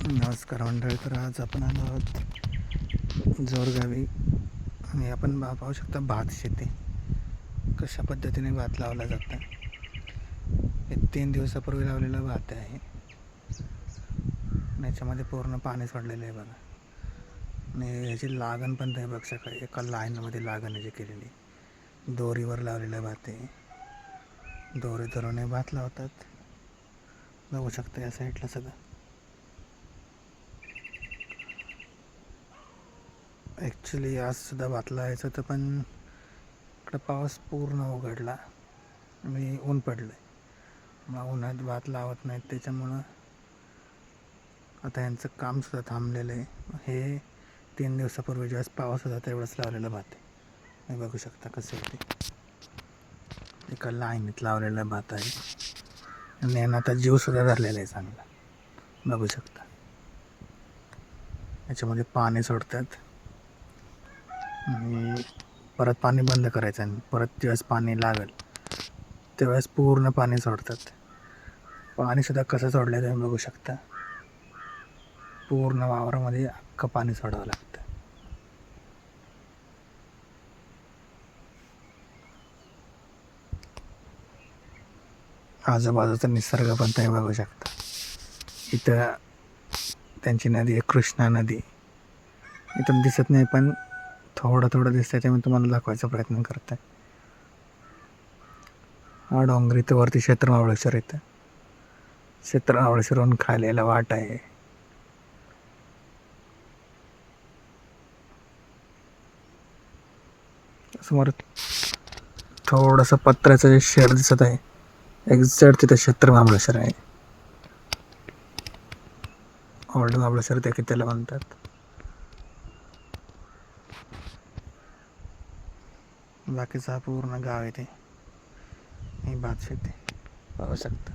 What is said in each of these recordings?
नमस्कार मंडळी. तर आज आपण आलो आहोत जोरगावी आणि आपण पाहू शकता भात शेती कशा पद्धतीने भात लावला जातं. हे 3 दिवसापूर्वी लावलेला भात आहे. याच्यामध्ये पूर्ण पाणी सोडलेलं आहे बघा. आणि याची लागण पण तुम्ही बघू शकता. एका लाईनमध्ये लागण याची केलेली दोरीवर लावलेला भात आहे. दोरी धरून भात लावतात. बघू शकता या साईडला सगळं. ॲक्च्युली आज सुद्धा भात लावायचं होतं, पण इकडं पाऊस पूर्ण उघडला आणि ऊन पडलं आहे. मग उन्हात भात लावत नाहीत, त्याच्यामुळं आता यांचं कामसुद्धा थांबलेलं आहे. हे 3 दिवसापूर्वी ज्यावेळेस पाऊस होता त्यावेळेस लावलेलं भात आहे. हे बघू शकता कसं आहे ते. एका लाईनीत लावलेला भात आहे आणि यांना आता जीवसुद्धा धरलेला आहे चांगला. बघू शकता याच्यामध्ये पाणी सोडतात आणि परत पाणी बंद करायचं आणि परत ज्यावेळेस पाणी लागेल त्यावेळेस पूर्ण पाणी सोडतात. पाणीसुद्धा कसं सोडलं तुम्ही बघू शकता. पूर्ण वावरामध्ये अख्खं पाणी सोडावं लागतं. आजूबाजूचा निसर्ग पण तुम्ही बघू शकता. इथं त्यांची नदी आहे कृष्णा नदी. इथून दिसत नाही, पण थोडं थोडं दिसतंय ते मी तुम्हाला दाखवायचा प्रयत्न करत आहे. हा डोंगर इथं वरती क्षेत्र महाबळेश्वर येतं. क्षेत्र महाबळेश्वरहून खालेला वाट आहे. समोर थोडंसं पत्र्याचं जे शेड दिसत आहे, एक्झॅक्ट तिथं क्षेत्र महाबळेश्वर आहे. ओल्ड महाबळेश्वर देखील त्याला म्हणतात. बाकीचा हा पूर्ण गाव आहे ते. ही भात शेती पाहू शकता.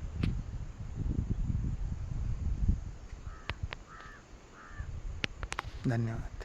धन्यवाद.